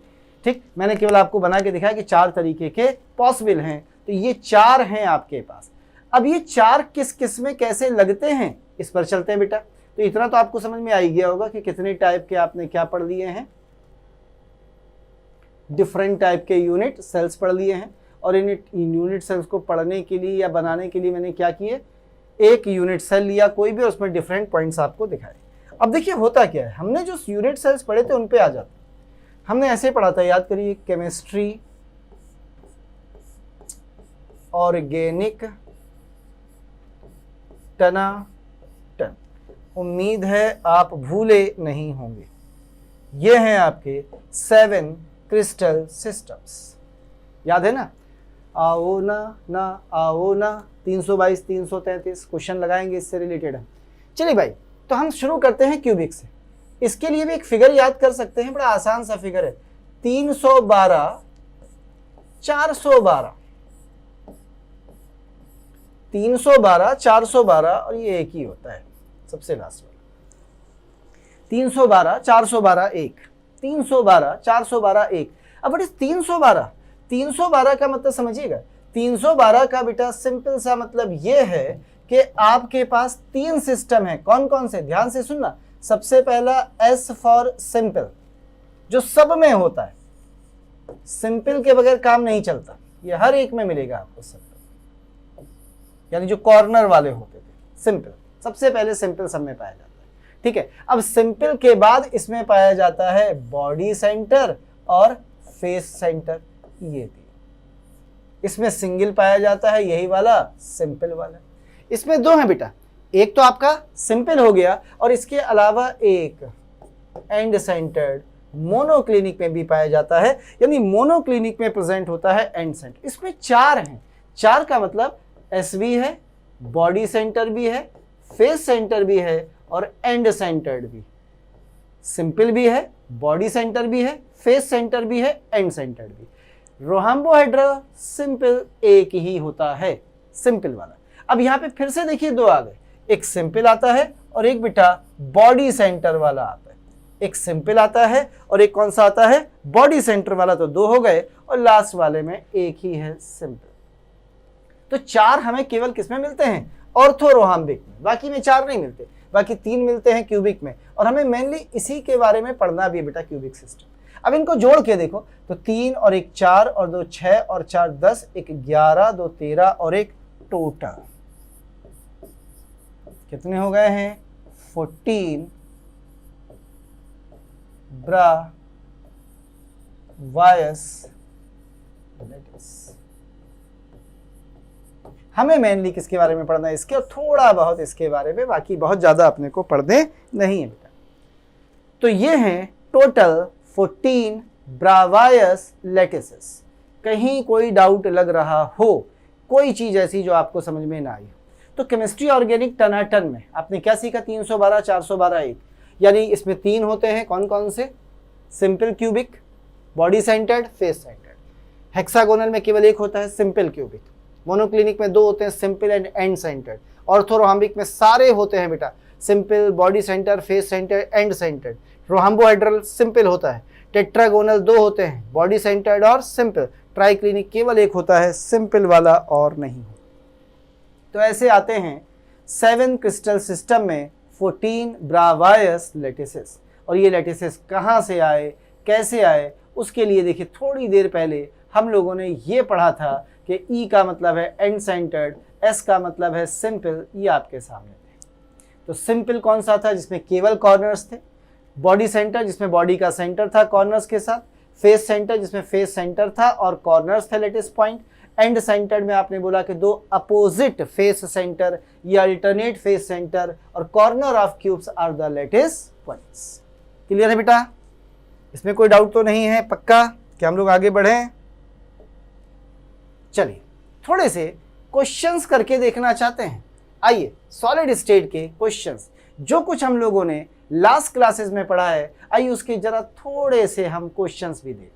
Speaker 1: ठीक। मैंने केवल आपको बना के दिखाया कि 4 तरीके के पॉसिबल हैं, तो ये 4 हैं आपके पास। अब ये 4 किस किस में कैसे लगते हैं, इस पर चलते हैं बेटा। तो इतना तो आपको समझ में आ ही गया होगा कि कितने टाइप के आपने क्या पढ़ लिए हैं, डिफरेंट टाइप के यूनिट सेल्स पढ़ लिए हैं। और इन यूनिट सेल्स को पढ़ने के लिए या बनाने के लिए मैंने क्या किए, एक यूनिट सेल लिया कोई भी, उसमें डिफरेंट पॉइंट्स आपको दिखाए। अब देखिए होता क्या है, हमने जो यूनिट सेल्स पढ़े थे उन पे आ जाते। हमने ऐसे पढ़ा था, याद करिए, केमिस्ट्री ऑर्गेनिक टनाटन। उम्मीद है आप भूले नहीं होंगे। ये हैं आपके 7 क्रिस्टल सिस्टम्स, याद है ना। आओ ना आओ ना, 322 333 क्वेश्चन लगाएंगे इससे रिलेटेड हम। चलिए भाई, तो हम शुरू करते हैं क्यूबिक से। इसके लिए भी एक फिगर याद कर सकते हैं, बड़ा आसान सा फिगर है, 312 412, 312 412, और ये एक ही होता है सबसे लास्ट वाला, 312 412 1, 312 412 1। अब व्हाट इज 312? 312 का मतलब समझिएगा, 312 का बेटा सिंपल सा मतलब ये है कि आपके पास 3 सिस्टम है। कौन कौन से, ध्यान से सुनना। सबसे पहला S फॉर सिंपल, जो सब में होता है, सिंपल के बगैर काम नहीं चलता, ये हर एक में मिलेगा आपको सिंपल, यानी जो कॉर्नर वाले होते थे सिंपल, सबसे पहले सिंपल सब में पाया जाता है, ठीक है। अब सिंपल के बाद इसमें पाया जाता है बॉडी सेंटर और फेस सेंटर, ये भी इसमें सिंगल पाया जाता है, यही वाला सिंपल वाला। इसमें 2 है बेटा, एक तो आपका सिंपल हो गया, और इसके अलावा एक एंड सेंटर्ड मोनोक्लिनिक में भी पाया जाता है, यानी मोनोक्लिनिक में प्रेजेंट होता है एंड सेंटर। इसमें 4 हैं। 4 का मतलब एस भी है, बॉडी सेंटर भी है, फेस सेंटर भी है, और एंड सेंटर्ड भी। सिंपल भी है, बॉडी सेंटर भी है, फेस सेंटर भी है, एंड सेंटर्ड भी। रोहाम्बोहेड्रा सिंपल एक ही होता है, सिंपल वाला। अब यहाँ पे फिर से देखिए 2 आ गए, एक सिंपल आता है और एक बेटा बॉडी सेंटर वाला आता है। एक सिंपल आता है और एक कौन सा आता है, बॉडी सेंटर वाला, तो 2 हो गए, और लास्ट वाले में एक ही है, सिंपल। तो 4 हमें केवल किसमें मिलते हैं, ऑर्थोरोहाम्बिक में, बाकी में 4 नहीं मिलते, बाकी 3 मिलते हैं क्यूबिक में, और हमें मेनली इसी के बारे में पढ़ना भी है बेटा, क्यूबिक सिस्टम। अब इनको जोड़ के देखो तो 3 और 1 4 और 2 6 और 4 10, 1 11, 2 13 और 1 टोटल कितने हो गए हैं, 14 ब्रावायस लैटिस। हमें मेनली किसके बारे में पढ़ना है, इसके, और थोड़ा बहुत इसके बारे में, बाकी बहुत ज्यादा अपने को पढ़ने नहीं है बेटा। तो ये हैं टोटल 14 ब्रावायस लैटिसेस। कहीं कोई डाउट लग रहा हो, कोई चीज ऐसी जो आपको समझ में ना आई, तो केमिस्ट्री ऑर्गेनिक टनाटन में आपने क्या सीखा, 312 412 1, यानी इसमें 3 होते हैं, कौन कौन से, simple cubic, body centred, face centred. Hexagonal में केवल 1 होता है, सिंपल क्यूबिक। मोनोक्लिनिक में 2 होते हैं, simple and end centred. Orthorhombic में सारे होते हैं बेटा, simple, body centre, face centre, end centred. Rhombohedral simple होता है। टेट्रागोनल 2 होते हैं, बॉडी सेंटर्ड और सिंपल। ट्राइक्लिनिक केवल 1 होता है, सिंपल वाला और नहीं। तो ऐसे आते हैं 7 क्रिस्टल सिस्टम में 14 ब्रावायस लैटिसेस। और ये लैटिसेस कहाँ से आए, कैसे आए, उसके लिए देखिए थोड़ी देर पहले हम लोगों ने ये पढ़ा था कि ई का मतलब है एंड सेंटर्ड, एस का मतलब है सिंपल, ये आपके सामने थे। तो सिंपल कौन सा था, जिसमें केवल कॉर्नर्स थे। बॉडी सेंटर जिसमें बॉडी का सेंटर था कॉर्नर्स के साथ। फेस सेंटर जिसमें फेस सेंटर था और कॉर्नर्स थे, लेटिस पॉइंट। एंड सेंटर्ड में आपने बोला कि 2 अपोजिट फेस सेंटर या अल्टरनेट फेस सेंटर और corner of cubes are the lattice points. Clear है बेटा, इसमें कोई डाउट तो नहीं है, पक्का? क्या हम लोग आगे बढ़ें? चलिए थोड़े से क्वेश्चंस करके देखना चाहते हैं। आइए सॉलिड स्टेट के क्वेश्चंस, जो कुछ हम लोगों ने लास्ट क्लासेस में पढ़ा है, आइए उसके जरा थोड़े से हम क्वेश्चंस भी देखें।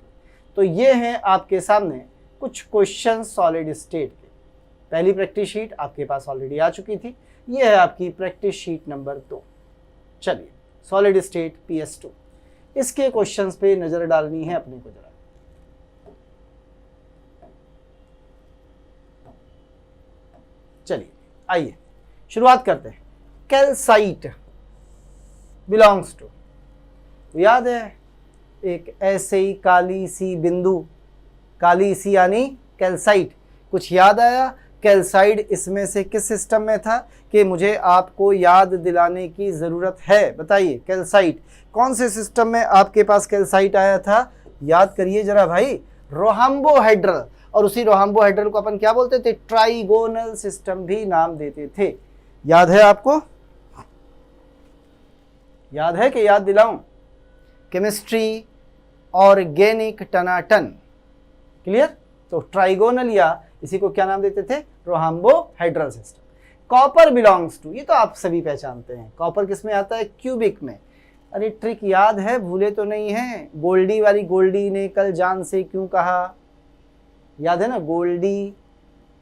Speaker 1: तो ये हैं आपके सामने कुछ क्वेश्चन सॉलिड स्टेट के। पहली प्रैक्टिस शीट आपके पास ऑलरेडी आ चुकी थी, ये है आपकी प्रैक्टिस शीट नंबर 2। चलिए सॉलिड स्टेट PS2, इसके क्वेश्चंस पे नजर डालनी है अपने को जरा। चलिए आइए शुरुआत करते हैं। कैल्साइट बिलोंग्स टू, याद है एक ऐसे ही काली सी बिंदु, काली सी यानी कैल्साइट। कुछ याद आया? कैल्साइट इसमें से किस सिस्टम में था कि मुझे आपको याद दिलाने की ज़रूरत है, बताइए। कैल्साइट कौन से सिस्टम में आपके पास कैल्साइट आया था, याद करिए जरा भाई, रोहाम्बोहाइड्रल। और उसी रोहाम्बोहाइड्रल को अपन क्या बोलते थे, ट्राइगोनल सिस्टम भी नाम देते थे। याद है आपको? याद है कि याद दिलाऊं? केमिस्ट्री ऑर्गेनिक टनाटन, क्लियर? तो ट्राइगोनल या इसी को क्या नाम देते थे, rhombohedral system. Copper belongs to, ये तो आप सभी पहचानते हैं, कॉपर किस में आता है, क्यूबिक में। अरे ट्रिक याद है, भूले तो नहीं है? गोल्डी वाली, गोल्डी ने कल जान से क्यों कहा, याद है ना? गोल्डी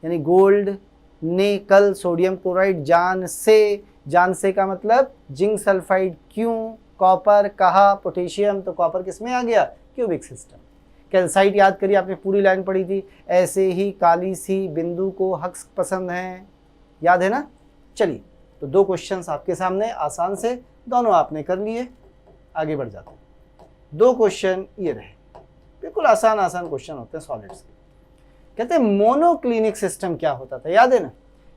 Speaker 1: यानी गोल्ड, ने कल सोडियम क्लोराइड, जान से, जान से का मतलब जिंक सल्फाइड, क्यों कॉपर कहा, पोटेशियम, तो कॉपर किस में आ गया, क्यूबिक सिस्टम। कैल्साइट याद करिए, आपने पूरी लाइन पढ़ी थी, ऐसे ही काली सी बिंदु को हक्स पसंद है, याद है ना? चलिए तो 2 क्वेश्चंस आपके सामने आसान से, दोनों आपने कर लिए, आगे बढ़ जाते हैं। 2 क्वेश्चन ये रहे, बिल्कुल आसान आसान क्वेश्चन होते हैं सॉलिड्स के। कहते हैं मोनोक्लिनिक सिस्टम क्या होता था, याद है ना?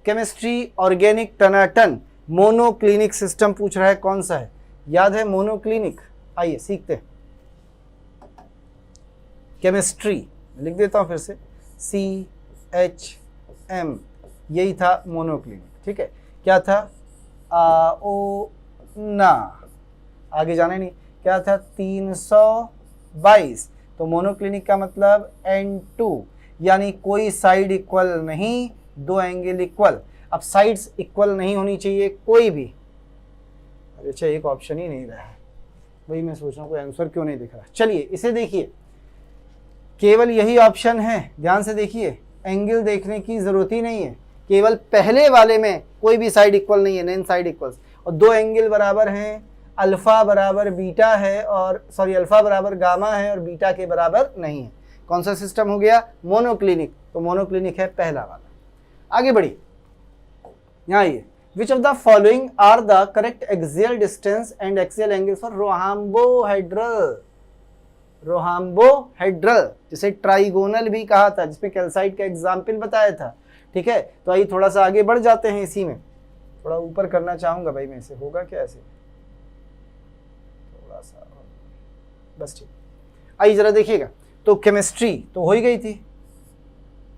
Speaker 1: केमिस्ट्री ऑर्गेनिक टनाटन मोनोक्लिनिक सिस्टम पूछ रहा है, कौन सा है, याद है मोनोक्लिनिक? आइए सीखते हैं। केमिस्ट्री लिख देता हूं फिर से, CHM, यही था मोनोक्लिनिक, ठीक है। क्या था, ना आगे जाना ही नहीं, क्या था 322, तो मोनोक्लिनिक का मतलब N2, यानी कोई साइड इक्वल नहीं, 2 एंगल इक्वल। अब साइड्स इक्वल नहीं होनी चाहिए कोई भी। अच्छा एक ऑप्शन ही नहीं रहा है, वही मैं सोच रहा हूँ कोई आंसर क्यों नहीं दिख रहा। चलिए इसे देखिए, केवल यही ऑप्शन है, ध्यान से देखिए, एंगल देखने की जरूरत ही नहीं है, केवल पहले वाले में कोई भी साइड इक्वल नहीं है, नॉन साइड इक्वल्स, और 2 एंगल बराबर हैं। अल्फा बराबर बीटा है और सॉरी अल्फा बराबर गामा है और बीटा के बराबर नहीं है। कौन सा सिस्टम हो गया? मोनोक्लिनिक। तो मोनोक्लिनिक है पहला वाला। आगे बढ़िए, यहाँ ये which of the following are the correct axial distance and axial angle for rhombohedral. Rhombohedral जिसे ट्राइगोनल भी कहा था, जिसमें कैल्साइट का एग्जाम्पल बताया था। ठीक है, तो आइए थोड़ा सा आगे बढ़ जाते हैं। इसी में थोड़ा ऊपर करना चाहूंगा भाई, मैं इसे होगा क्या ऐसे, थोड़ा सा बस ठीक। आइए जरा देखिएगा, तो केमिस्ट्री तो हो ही गई थी,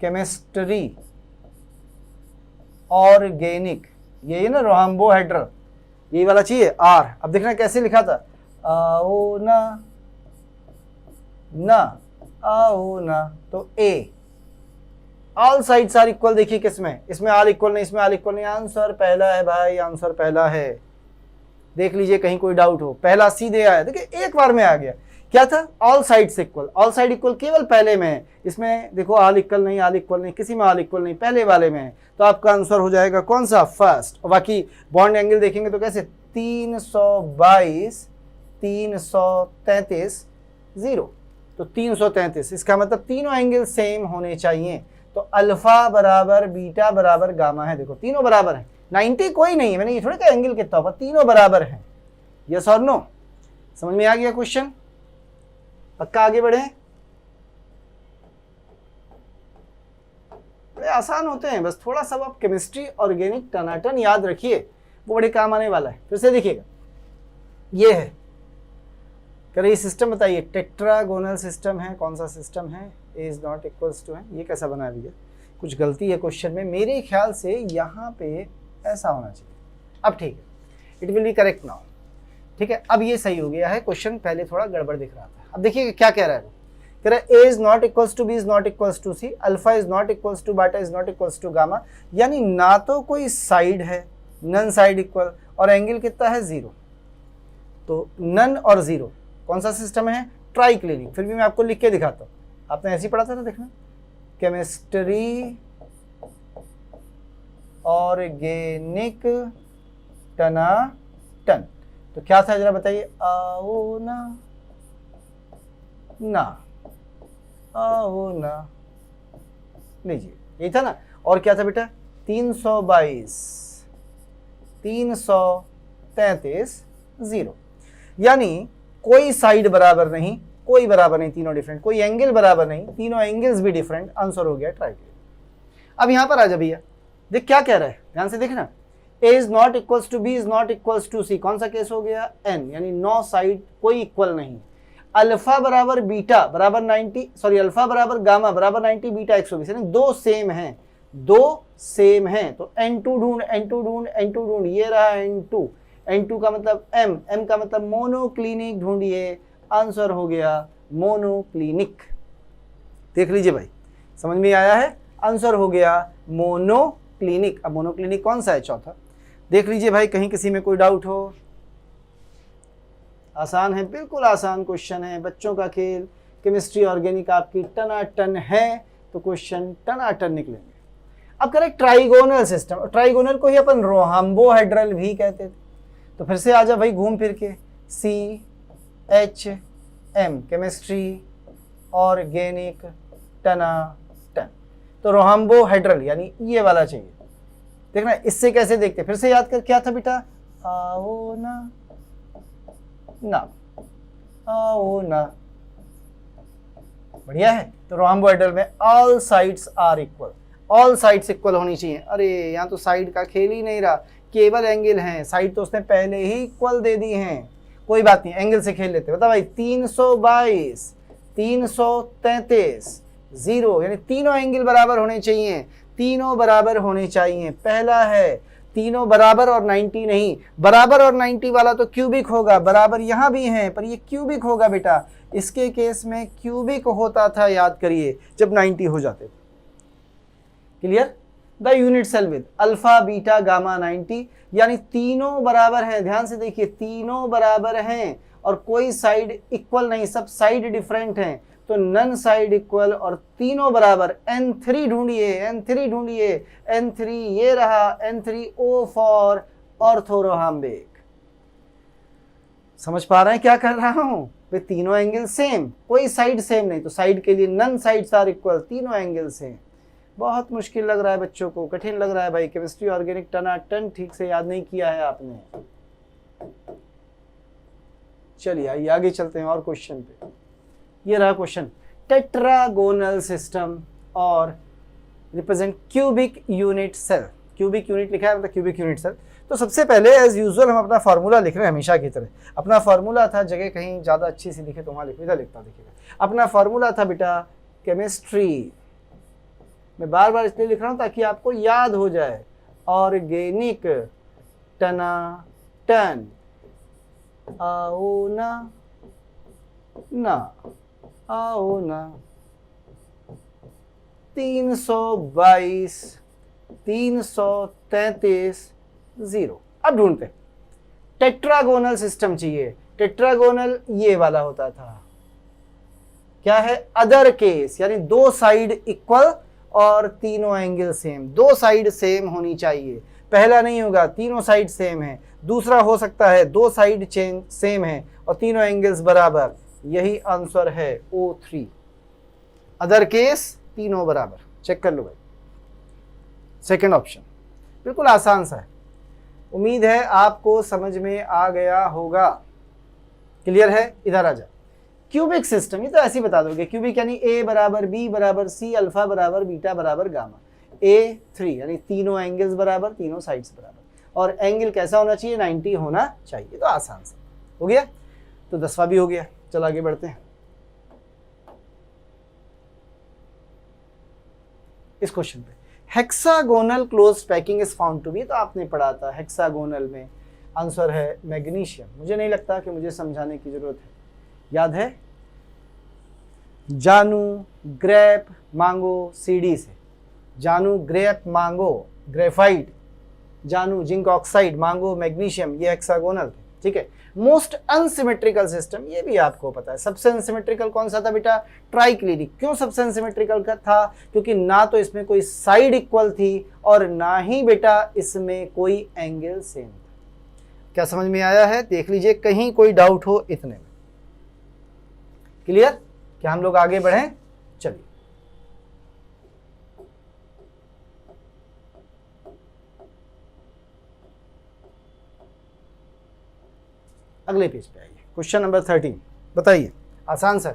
Speaker 1: केमिस्ट्री ऑर्गेनिक, ये ना रोहाम्बोहेड्रल, यही वाला चाहिए आर। अब देखना कैसे लिखा था, आओ ना ना आओ ना, तो ए। ऑल साइड्स आर इक्वल, देखिए किसमें, इसमें आर इक्वल नहीं, इसमें आर इक्वल नहीं। आंसर पहला है भाई, आंसर पहला है। देख लीजिए कहीं कोई डाउट हो, पहला सीधे आया, देखिए एक बार में आ गया। क्या था? All sides equal. All side equal केवल पहले में है, इसमें देखो आल इक्वल नहीं, आल इक्वल नहीं, किसी में आल इक्वल नहीं, पहले वाले में है। तो आपका आंसर हो जाएगा कौन सा? फर्स्ट। और बाकी बॉन्ड एंगल देखेंगे तो कैसे, 322 333 0, तो 333, इसका मतलब तीनों एंगल सेम होने चाहिए। तो अल्फा बराबर बीटा बराबर गामा है, देखो तीनों बराबर है, 90 कोई नहीं है, मैंने ये थोड़ा का एंगल कितना होगा, तीनों बराबर है। यस और नो? समझ में आ गया क्वेश्चन? पक्का आगे बढ़े? बड़े आसान होते हैं, बस थोड़ा सा आप केमिस्ट्री ऑर्गेनिक टनाटन याद रखिए, वो बड़े काम आने वाला है। फिर से देखिएगा, ये है, कह रही सिस्टम बताइए, टेट्रागोनल सिस्टम है, कौन सा सिस्टम है? A is not equals to है, ये कैसा बना दिया? कुछ गलती है क्वेश्चन में, मेरे ख्याल से यहाँ पे ऐसा होना चाहिए। अब ठीक है, it will be correct now. ठीक है, अब ये सही हो गया है क्वेश्चन, पहले थोड़ा गड़बड़ दिख रहा था। अब देखिए क्या कह रहा है, कह रहा है a is not equals to b is not equals to c, alpha is not equals to beta is not equals to gamma, यानी ना तो कोई साइड है, नन साइड इक्वल, और एंगल कितना है? 0। तो नन और 0 कौन सा सिस्टम है? ट्राइक्लिनिक। फिर भी मैं आपको लिख के दिखाता हूँ, आपने ऐसे ही पढ़ा था ना, देखना, केमिस्ट्री ऑर्गेनिक टनाटन। तो क्या था जरा बताइए, आओ ना ना आओ ना, लीजिए यही था ना। और क्या था बेटा? 322 333 0, यानी कोई साइड बराबर नहीं, कोई बराबर नहीं, तीनों डिफरेंट, कोई एंगल बराबर नहीं, तीनों एंगल्स भी डिफरेंट। आंसर हो गया ट्राइक्लिनिक। अब यहां पर आ जा भैया, देख क्या कह रहा है, ध्यान से देखना, a is not equals to b is not equals to c, कौन सा केस हो गया? एन, यानी 9 साइड कोई इक्वल नहीं। अल्फा बराबर बीटा बराबर 90, सॉरी अल्फा बराबर गामा बराबर 90, बीटा 120, यानी दो सेम हैं, दो सेम हैं। तो N2 ढूंढ, N2 ढूंढ, N2 ढूंढ, ये रहा N2, N2 का मतलब M, M का मतलब मोनोक्लिनिक ढूंढिए। आंसर हो गया मोनोक्लिनिक। देख लीजिए भाई, समझ में आया है? आंसर हो गया मोनोक्लिनिक। अब मोनोक्लिनिक कौन सा है? चौथा। देख लीजिए भाई, कहीं किसी में कोई डाउट हो? आसान है, बिल्कुल आसान क्वेश्चन है, बच्चों का खेल। केमिस्ट्री ऑर्गेनिक आपकी टनाटन है, तो क्वेश्चन टनाटन निकलेंगे। अब करें ट्राइगोनल सिस्टम, ट्राइगोनल को ही अपन रोहाम्बोहेड्रल भी कहते थे। तो फिर से आ जा भाई घूम फिर के, CHM, केमिस्ट्री ऑर्गेनिक टनाटन, तो रोहाम्बोहेड्रल यानी ये वाला चाहिए। देखना इससे कैसे देखते, फिर से याद कर, क्या था बेटा? आओ ना ना आओ ना, बढ़िया है। तो रोहाम्बोहेड्रल में all sides are equal, all sides equal होनी चाहिए। अरे यहाँ तो साइड का खेल ही नहीं रहा, केवल एंगल हैं, साइड तो उसने पहले ही इक्वल दे दी हैं। कोई बात नहीं, एंगल से खेल लेते। बता भाई, 322 333 0, यानी तीनों एंगल बराबर होने चाहिए, तीनों बराबर होने चाहिए। पहला है तीनों बराबर और 90 नहीं, बराबर और 90 वाला तो क्यूबिक होगा, बराबर यहाँ भी है पर ये क्यूबिक होगा बेटा। इसके केस में क्यूबिक होता था, याद करिए, जब 90 हो जाते थे। Clear? The unit cell with alpha beta gamma 90, यानी तीनों बराबर हैं। ध्यान से देखिए, तीनों बराबर हैं और कोई साइड इक्वल नहीं, सब साइड डिफरेंट हैं। तो नन साइड इक्वल और तीनों बराबर। N3 ढूंढिए, N3 ढूंढिए, N3 ये रहा, N3 O फॉर ऑर्थोरोहाम्बिक। समझ पा रहे हैं क्या कर रहा हूं? वे तीनों एंगल सेम, कोई साइड सेम नहीं, तो साइड के लिए नन साइड्स आर इक्वल, तीनों एंगल सेम। बहुत मुश्किल लग रहा है बच्चों को, कठिन लग रहा है भाई, केमिस्ट्री ऑर्गेनिक टनाटन ठीक से याद नहीं किया है आपने। चलिए आइए आगे चलते हैं और क्वेश्चन पे। ये रहा क्वेश्चन, टेट्रागोनल सिस्टम और represent cubic unit cell. Cubic unit लिखा है मतलब क्यूबिक यूनिट सेल। तो सबसे पहले एज यूजुअल हम अपना फार्मूला लिख रहे हैं हमेशा की तरह। अपना फार्मूला था, जगह कहीं ज़्यादा अच्छी सी लिखे तो वहाँ लिखो, इधर लिखता देखिएगा। अपना फार्मूला था बेटा केमिस्ट्री, मैं बार बार इसलिए लिख रहा हूँ ताकि आपको याद हो जाए, ऑर्गेनिक टनाटन, आओ ना ना आओ ना, 322 333 0। अब ढूंढते, टेट्रागोनल सिस्टम चाहिए। टेट्रागोनल ये वाला होता था, क्या है, अदर केस, यानी दो साइड इक्वल और तीनों एंगल सेम। दो साइड सेम होनी चाहिए, पहला नहीं होगा तीनों साइड सेम है, दूसरा हो सकता है दो साइड सेम है और तीनों एंगल्स बराबर। यही आंसर है O3, अदर केस तीनों बराबर। चेक कर लो भाई, सेकंड ऑप्शन बिल्कुल आसान सा है। उम्मीद है आपको समझ में आ गया होगा। क्लियर है? इधर आ जा। क्यूबिक सिस्टम, ये तो ऐसे ही बता दोगे, क्यूबिक यानी A बराबर B बराबर C, अल्फा बराबर बीटा बराबर गामा। A3 यानी तीनों एंगल्स बराबर, तीनों साइड्स बराबर, और एंगल कैसा होना चाहिए, 90 होना चाहिए। तो आसान सा हो गया, तो 10वां भी हो गया। चलो आगे बढ़ते हैं इस क्वेश्चन पे। Hexagonal close packing is found to be, तो आपने पढ़ा था हेक्सागोनल में आंसर है मैग्नीशियम। मुझे नहीं लगता कि मुझे समझाने की जरूरत है, याद है, जानू ग्रेप मांगो सीडी से, जानू ग्रेप मांगो ग्रेफाइट, जानू जिंक ऑक्साइड, मांगो मैग्नीशियम, ये हेक्सागोनल थे। ठीक है। मोस्ट अनसिमेट्रिकल सिस्टम, ये भी आपको पता है। सबसे अनसिमेट्रिकल कौन सा था बेटा, ट्राइक्लिनिक। क्यों सबसे अनसिमेट्रिकल का था, क्योंकि ना तो इसमें कोई साइड इक्वल थी और ना ही बेटा इसमें कोई एंगल सेम था। क्या समझ में आया है? देख लीजिए कहीं कोई डाउट हो इतने में। क्लियर? क्या हम लोग आगे बढ़ें? चलिए अगले पेज पे आइए। क्वेश्चन नंबर 13 बताइए, आसान सा।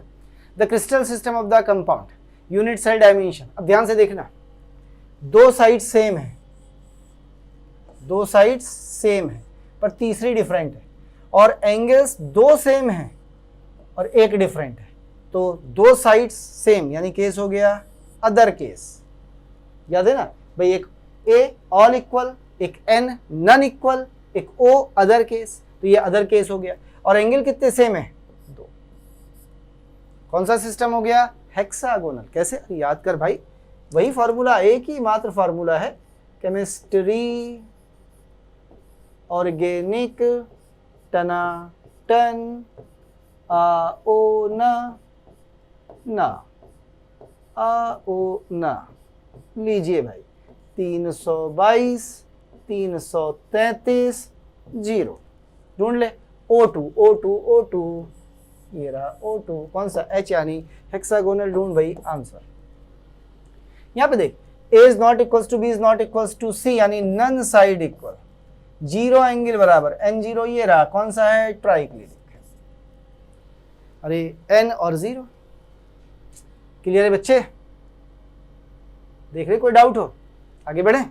Speaker 1: The crystal system of the compound unit cell dimension. अब ध्यान से देखना, दो साइड सेम है, दो साइड सेम है पर तीसरी डिफरेंट है, और एंगल्स दो सेम है और एक डिफरेंट है। तो दो साइड सेम यानी केस हो गया अदर केस। याद है ना भाई, एक ए ऑल इक्वल, एक एन नन इक्वल, एक ओ अदर केस। तो ये अदर केस हो गया। और एंगल कितने सेम है, दो। कौन सा सिस्टम हो गया, हेक्सागोनल। कैसे, याद कर भाई, वही फॉर्मूला, एक ही मात्र फॉर्मूला है, केमिस्ट्री ऑर्गेनिक टनाटन आओ ना ना आओ ना। लीजिए भाई, 322 333 0। ढूंढ ले, O2 O2 O2, ये रहा O2। कौन सा, H यानी हेक्सागोनल। ढूंढ भाई आंसर। यहां पे देख, A is not equals to B is not equals to C, यानी none side equal, zero angle बराबर, N0 ये रहा। कौन सा है, ट्राइक्लिनिक। अरे N और 0। क्लियर है बच्चे? देख रहे, कोई डाउट हो? आगे बढ़े।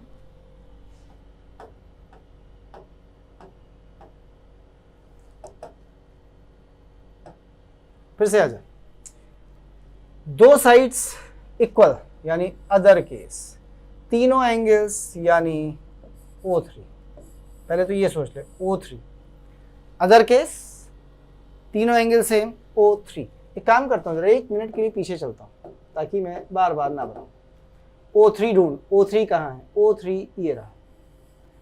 Speaker 1: फिर से आ जाए, दो साइड्स इक्वल यानी अदर केस, तीनों एंगल्स यानी O3। पहले तो ये सोच ले, O3 अदर केस, तीनों एंगल सेम, O3। एक काम करता हूँ, जरा 1 मिनट के लिए पीछे चलता हूँ ताकि मैं बार बार ना बनाऊँ। O3 ढूंढ, O3 कहाँ है, O3 ये रहा।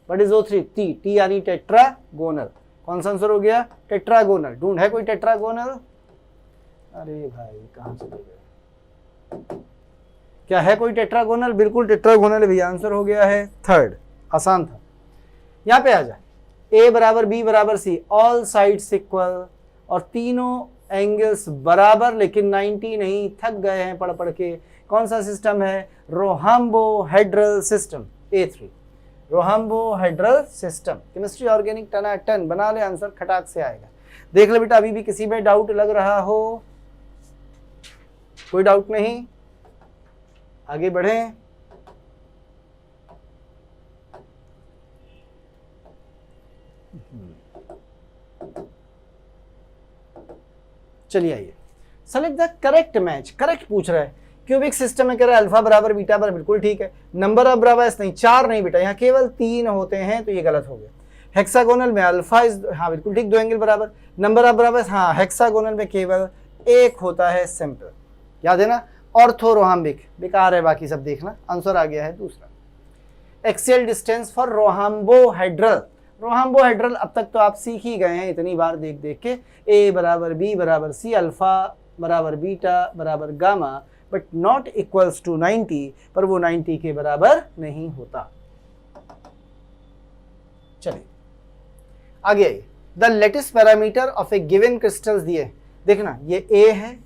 Speaker 1: व्हाट इज O3, टी यानी टेट्रागोनल। कौन सा आंसर हो गया, टेट्रागोनल। ढूंढ, है कोई टेट्रागोनल? अरे भाई कहाँ चले गए, क्या है कोई टेट्रागोनल? बिल्कुल टेट्रागोनल भी आंसर हो गया है थर्ड। आसान था। यहाँ पे आ जाए, ए बराबर बी बराबर सी, ऑल साइड्स इक्वल, और तीनों एंगल्स बराबर लेकिन 90 नहीं, थक गए हैं पढ़ पढ़ के। कौन सा सिस्टम है? Rhombohedral system, A3 rhombohedral system. Chemistry organic टनाटन, बना ले आंसर, खटाक से आएगा। देख ले बेटा, अभी भी किसी में डाउट लग रहा हो? कोई डाउट नहीं, आगे बढ़ें। चलिए आइए, select the correct match. Correct पूछ रहा है, क्यूबिक सिस्टम में कह रहा है अल्फा बराबर बीटा बराबर, बिल्कुल ठीक है। नंबर ऑफ ब्रावास नहीं, 4 नहीं बेटा, यहाँ केवल 3 होते हैं, तो ये गलत हो गया। हेक्सागोनल में अल्फा इज, हाँ बिल्कुल ठीक, 2 एंगल बराबर। नंबर ऑफ ब्रावास, हाँ हेक्सागोनल में केवल 1 होता है, सिंपल, याद है ना। ऑर्थोरोहाम्बिक, बेकार है बाकी सब देखना, आंसर आ गया है दूसरा। Axial distance for rhombohedral. Rhombohedral अब तक तो आप सीख ही गए हैं इतनी बार देख देख के, ए बराबर बी बराबर सी, अल्फा बराबर बीटा बराबर gamma, but not equals to 90, पर वो 90 के बराबर नहीं होता। चलिए आगे आइए, the latest parameter of A given crystals दिए, देखना ये ए है,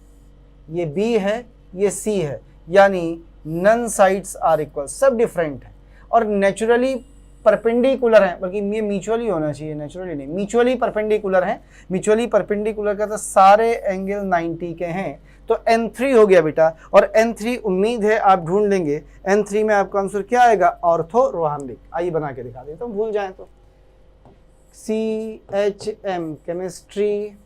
Speaker 1: ये बी है, ये सी है, यानी नन साइड्स आर इक्वल, सब डिफरेंट है और नेचुरली परपेंडिकुलर है, बल्कि ये म्यूचुअली होना चाहिए, नेचुरली नहीं, म्यूचुअली परपेंडिकुलर है। म्यूचुअली परपेंडिकुलर का तो सारे एंगल 90 के हैं, तो N3 हो गया बेटा। और N3 उम्मीद है आप ढूंढ लेंगे, N3 में आपका आंसर क्या आएगा? ऑर्थोरोहाम्बिक। आइए बना के दिखा देता हूँ, भूल जाएं तो। CHM chemistry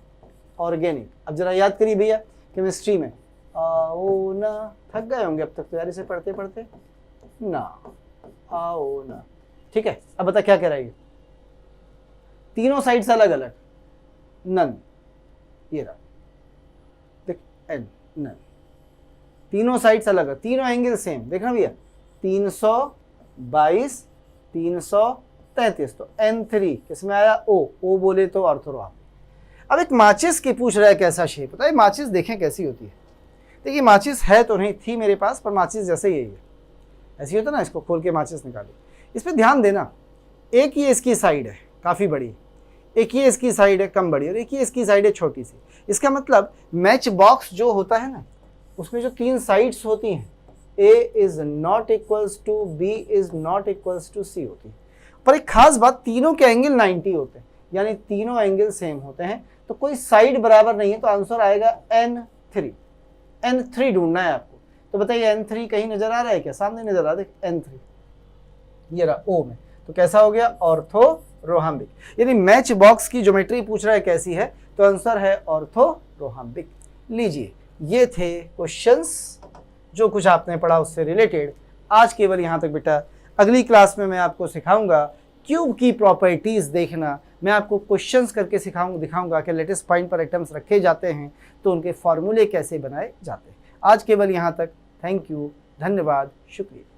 Speaker 1: organic. अब जरा याद करिए भैया, केमिस्ट्री में आओ ना, थक गए होंगे अब तक तो यार इसे पढ़ते पढ़ते ना, आओ ना, ठीक है। अब बता क्या कह रहा है, तीनों साइड्स अलग अलग, नन, ये रहा देख, एन, नन, तीनों साइड्स अलग है, तीनों एंगल सेम, देखना भैया 322 333, तो N3 किसमें आया? ओ बोले तो ऑर्थोरोहाम्बिक। अब एक माचिस की पूछ रहा है कैसा शेप होता है, माचिस देखें कैसी होती है। देखिए माचिस है तो नहीं थी मेरे पास, पर माचिस जैसे ही है, ऐसी होता ना, इसको खोल के माचिस निकाली। इस पर ध्यान देना, एक ये इसकी साइड है काफ़ी बड़ी, एक ये इसकी साइड है कम बड़ी, और एक ये इसकी साइड है छोटी सी। इसका मतलब मैच बॉक्स जो होता है ना, उसमें जो 3 साइड्स होती हैं, A is not equals to B is not equals to C होती है। पर एक खास बात, तीनों के एंगल 90 होते हैं, यानी तीनों एंगल सेम होते हैं, तो कोई साइड बराबर नहीं है, तो आंसर आएगा N3। N3 ढूंढना है आपको, तो बताइए N3 कहीं नजर आ रहा है क्या? सामने नजर आ रहा है N3, ये रहा O में, तो कैसा हो गया? ऑर्थोरोहाम्बिक। यदि मैच बॉक्स की ज्योमेट्री पूछ रहा है कैसी है, तो आंसर है ऑर्थोरोहाम्बिक। लीजिए, ये थे क्वेश्चंस जो कुछ आपने पढ़ा उससे रिलेटेड। आज केवल यहाँ तक बेटा, अगली क्लास में मैं आपको सिखाऊंगा क्यूब की प्रॉपर्टीज देखना। मैं आपको क्वेश्चंस करके दिखाऊंगा कि लेटेस्ट पॉइंट पर आइटम्स रखे जाते हैं तो उनके फॉर्मूले कैसे बनाए जाते हैं। आज केवल यहाँ तक, थैंक यू, धन्यवाद, शुक्रिया।